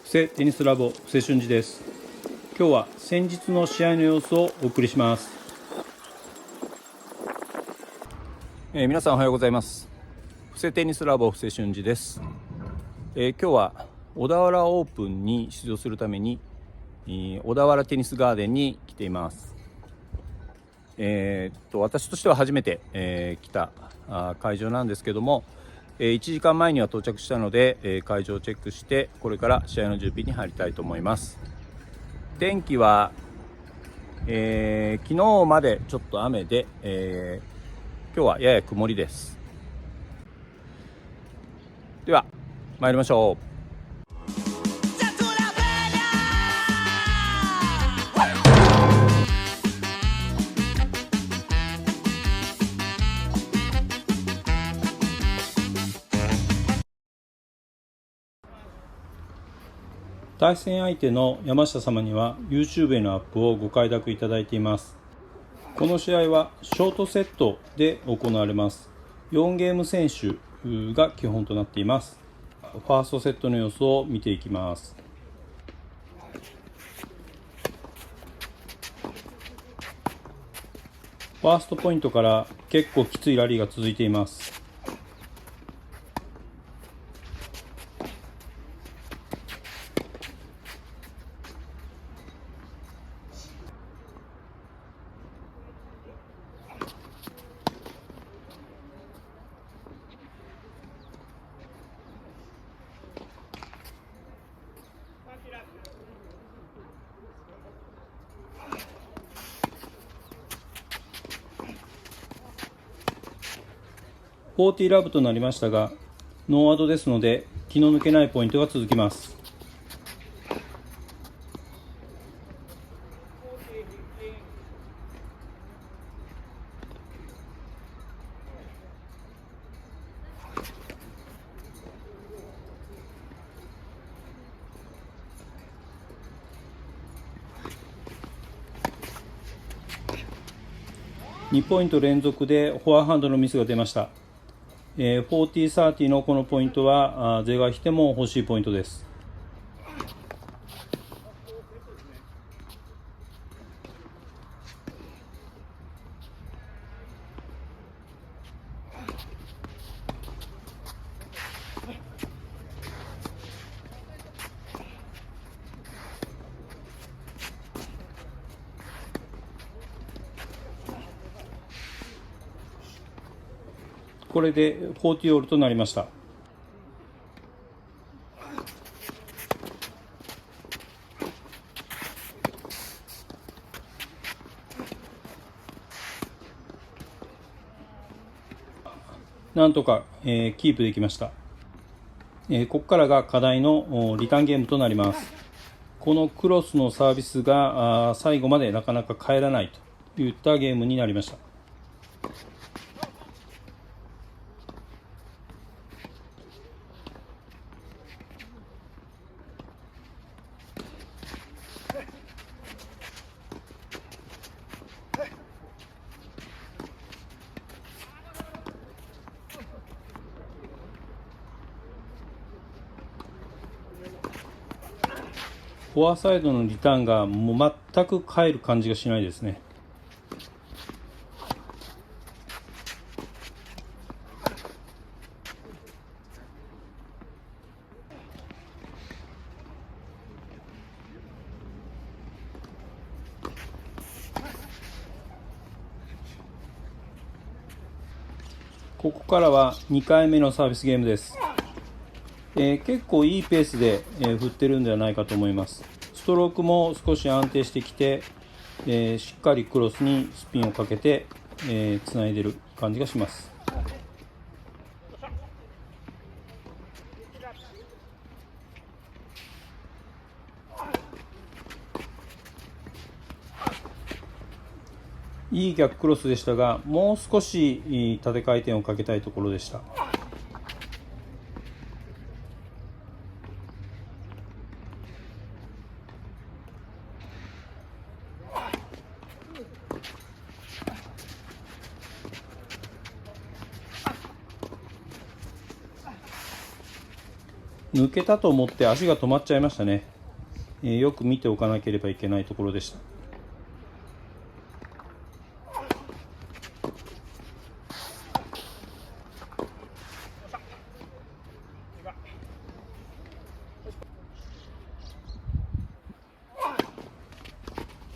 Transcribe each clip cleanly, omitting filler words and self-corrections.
布施テニスラボ布施俊二です。今日は先日の試合の様子をお送りします。皆さんおはようございます。布施テニスラボ布施俊二です。今日は小田原オープンに出場するために小田原テニスガーデンに来ています。私としては初めて、来た会場なんですけども、1時間前には到着したので、会場をチェックしてこれから試合の準備に入りたいと思います。天気は、昨日までちょっと雨で、今日はやや曇りです。では参りましょう。対戦相手の山下様には YouTube へのアップをご快諾いただいています。この試合はショートセットで行われます。4ゲーム先取が基本となっています。ファーストセットの様子を見ていきます。ファーストポイントから結構きついラリーが続いています。40ラブとなりましたが、ノーアドですので気の抜けないポイントが続きます。2ポイント連続でフォアハンドのミスが出ました。40-30のこのポイントは是が非でも欲しいポイントです。これで40オールとなりました。なんとか、キープできました。ここからが課題のリターンゲームとなります。このクロスのサービスが最後までなかなか返らないといったゲームになりました。フォアサイドのリターンがもう全く返る感じがしないですね。ここからは2回目のサービスゲームです。結構いいペースで、振ってるんではないかと思います。ストロークも少し安定してきて、しっかりクロスにスピンをかけてつないでる感じがします。いい逆クロスでしたが、もう少し縦回転をかけたいところでした。抜けたと思って足が止まっちゃいましたね。よく見ておかなければいけないところでした。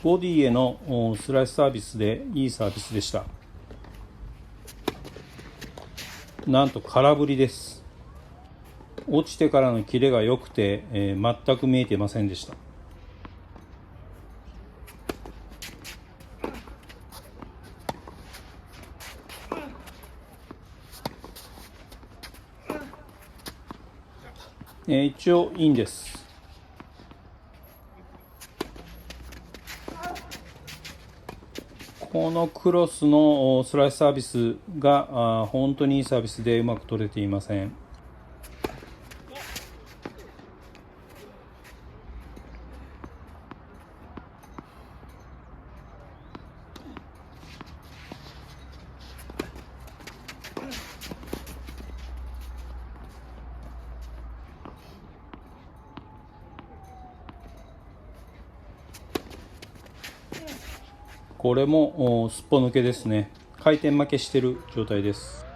ボディへのスライスサービスでいいサービスでした。なんと空振りです。落ちてからのキレが良くて、全く見えていませんでした。一応いいんです。このクロスのスライスサービスが本当にいいサービスでうまく取れていません。これもすっぽ抜けですね。回転負けしている状態です。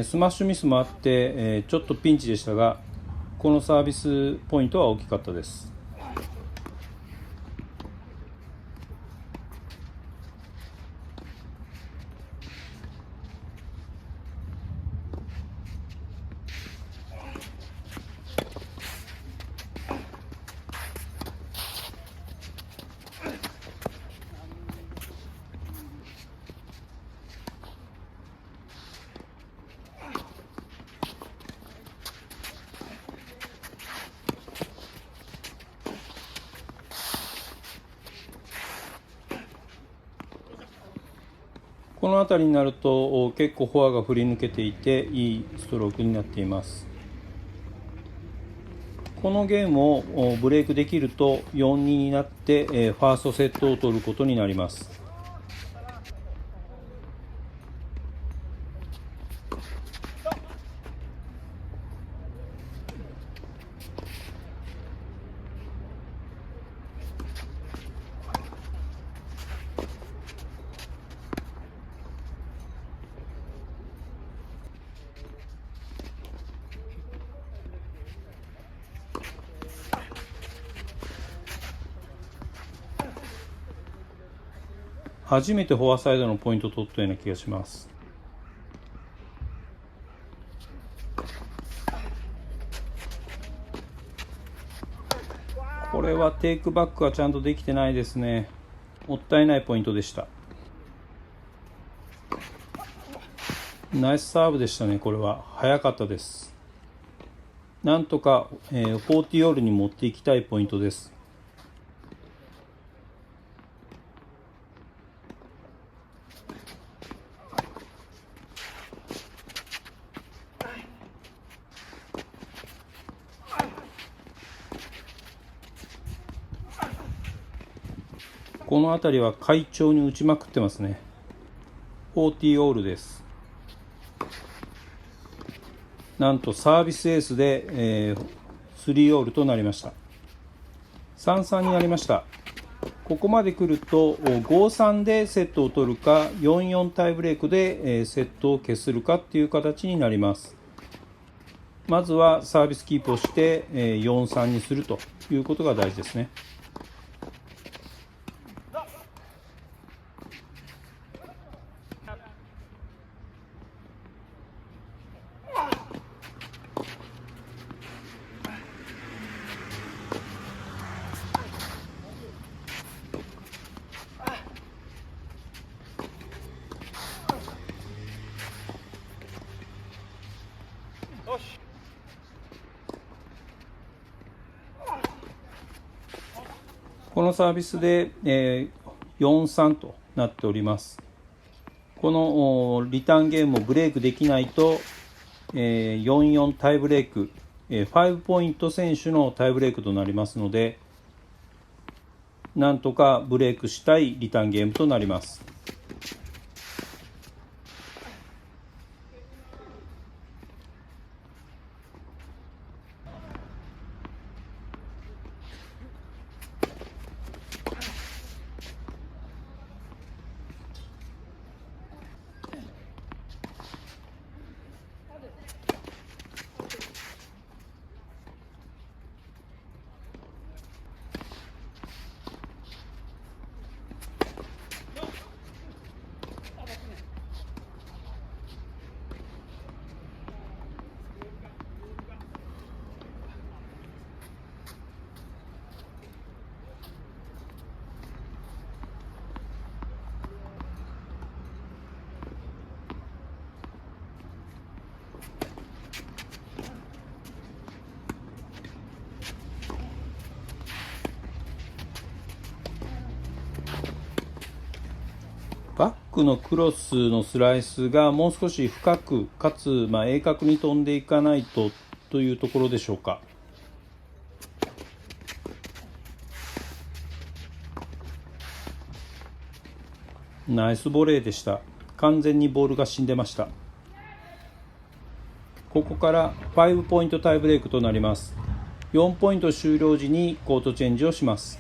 スマッシュミスもあって、ちょっとピンチでしたが、このサービスポイントは大きかったです。この辺りになると結構フォアが振り抜けていていいストロークになっています。このゲームをブレイクできると 4-2 になってファーストセットを取ることになります。初めてフォアサイドのポイントを取ったような気がします。これはテイクバックがちゃんとできてないですね。もったいないポイントでした。ナイスサーブでしたね。これは早かったです。なんとか、40オールに持っていきたいポイントです。この辺りは快調に打ちまくってますね。40オールです。なんとサービスエースで、3オールとなりました。3-3になりました。ここまで来ると5-3でセットを取るか 4-4 タイブレークでセットを消するかっていう形になります。まずはサービスキープをして4-3にするということが大事ですね。のサービスで、4-3となっております。このリターンゲームをブレイクできないと、4-4タイブレイク、5ポイント選手のタイブレイクとなりますので、なんとかブレイクしたいリターンゲームとなります。バックのクロスのスライスがもう少し深くかつ、鋭角に飛んでいかないというところでしょうか。ナイスボレーでした。完全にボールが死んでました。ここから5ポイントタイブレイクとなります。4ポイント終了時にコートチェンジをします。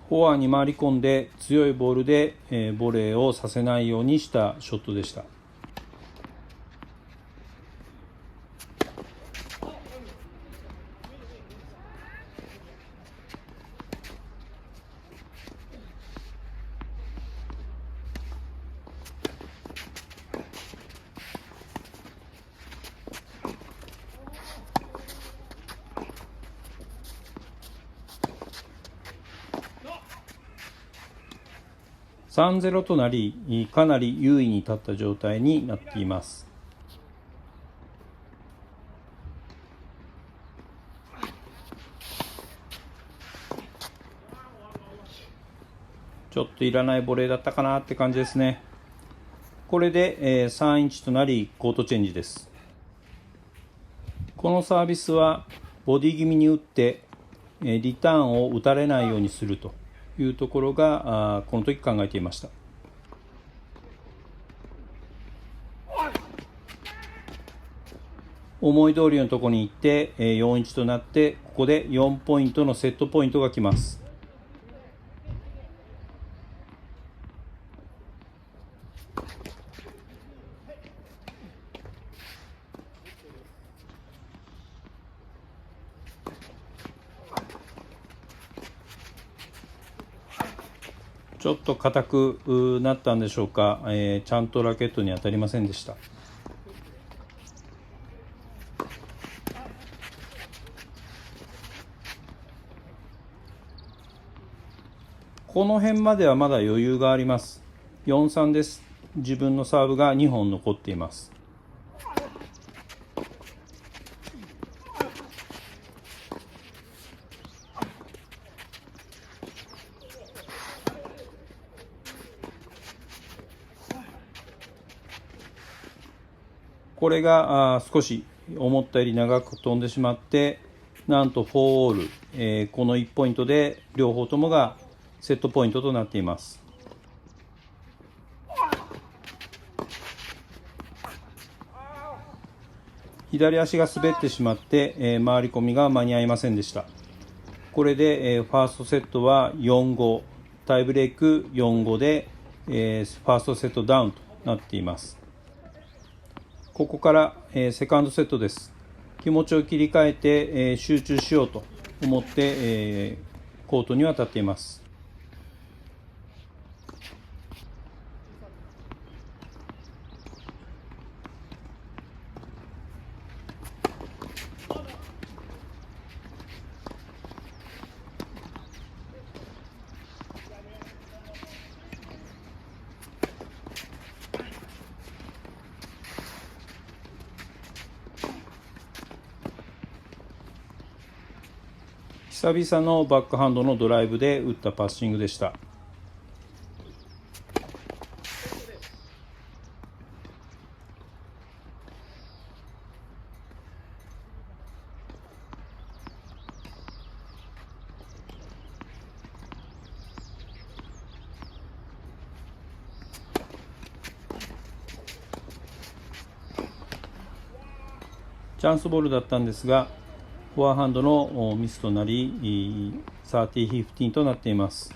フォアに回り込んで強いボールでボレーをさせないようにしたショットでした。3-0 となり、かなり優位に立った状態になっています。ちょっといらないボレーだったかなって感じですね。これで3-1となりコートチェンジです。このサービスはボディ気味に打ってリターンを打たれないようにするというところがこの時考えていました。思い通りのところに行って4-1となって、ここで4ポイントのセットポイントが来ます。ちょっと硬くなったんでしょうか、ちゃんとラケットに当たりませんでした。この辺まではまだ余裕があります。4-3です。自分のサーブが2本残っています。これが少し思ったより長く飛んでしまって、なんと4オール、この1ポイントで両方ともがセットポイントとなっています。左足が滑ってしまって、回り込みが間に合いませんでした。これで、ファーストセットは 4-5、タイブレーク 4-5 で、ファーストセットダウンとなっています。ここから、セカンドセットです。気持ちを切り替えて、集中しようと思って、コートには立っています。久々のバックハンドのドライブで打ったパッシングでした。チャンスボールだったんですが、フォアハンドのミスとなり、30-15となっています。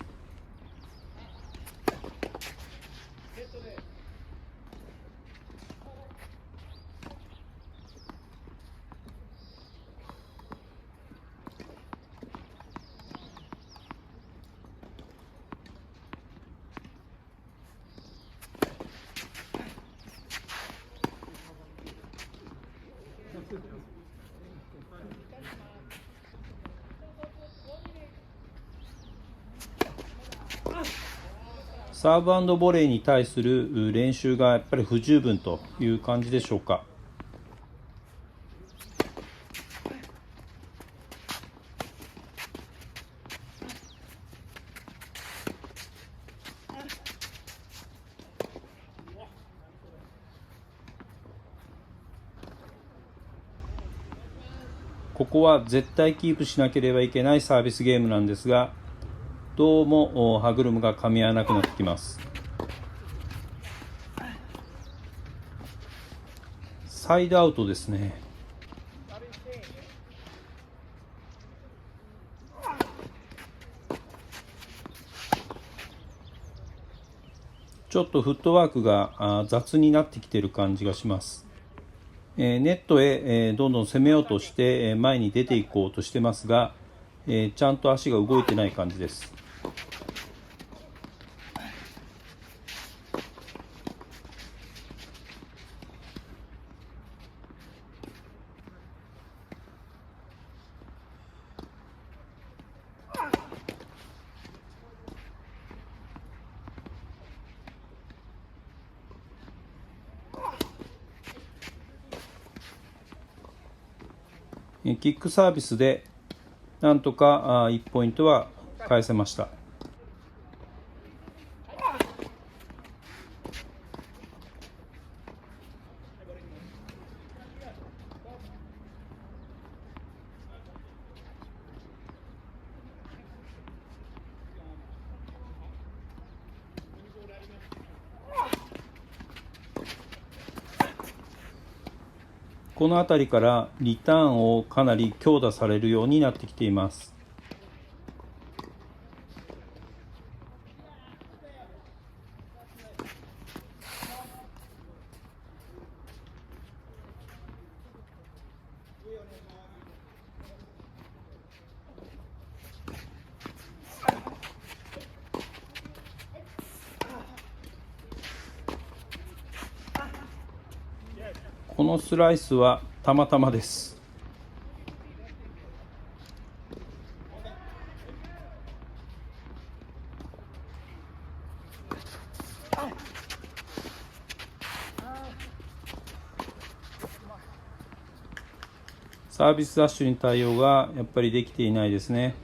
サーブ&ボレーに対する練習がやっぱり不十分という感じでしょうか。ここは絶対キープしなければいけないサービスゲームなんですが、どうも歯車が噛み合わなくなってきます。サイドアウトですね。ちょっとフットワークが雑になってきている感じがします。ネットへどんどん攻めようとして前に出ていこうとしてますが、ちゃんと足が動いてない感じです。キックサービスでなんとか1ポイントは返せました。この辺りからリターンをかなり強打されるようになってきています。このスライスはたまたまです。サービスダッシュに対応がやっぱりできていないですね。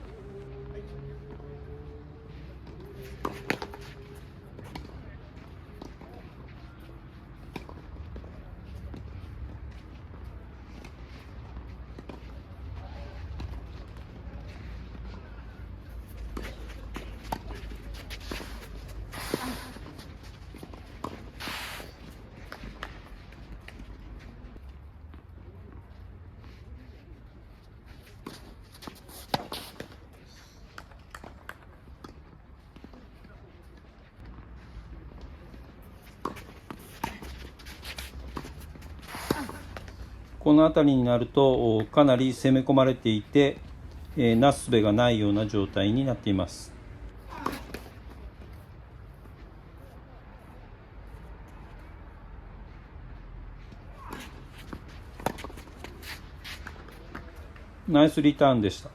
この辺りになるとかなり攻め込まれていて、なすすべがないような状態になっています。ナイスリターンでした。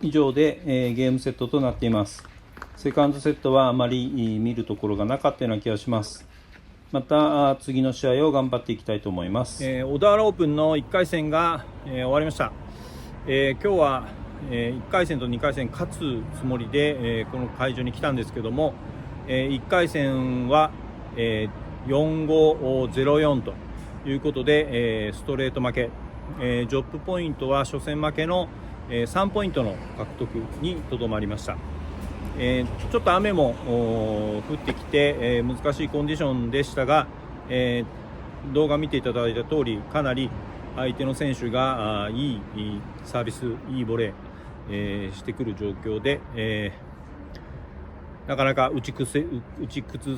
以上で、ゲームセットとなっています。セカンドセットはあまり見るところがなかったような気がします。また次の試合を頑張っていきたいと思います。小田原オープンの1回戦が、終わりました。今日は、1回戦と2回戦勝つつもりで、この会場に来たんですけども、1回戦は、4-5-0-4ということで、ストレート負け、ジョップポイントは初戦負けの、3ポイントの獲得にとどまりました。ちょっと雨も降ってきて、難しいコンディションでしたが、動画見ていただいた通りかなり相手の選手がいいサービス、いいボレー、してくる状況で、なかなか打ち崩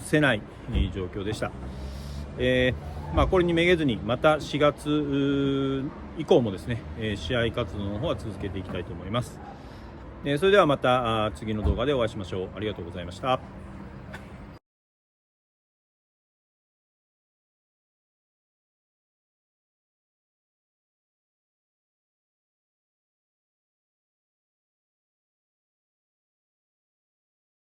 せない状況でした。これにめげずにまた4月以降もですね、試合活動の方は続けていきたいと思います。それではまた次の動画でお会いしましょう。ありがとうございました。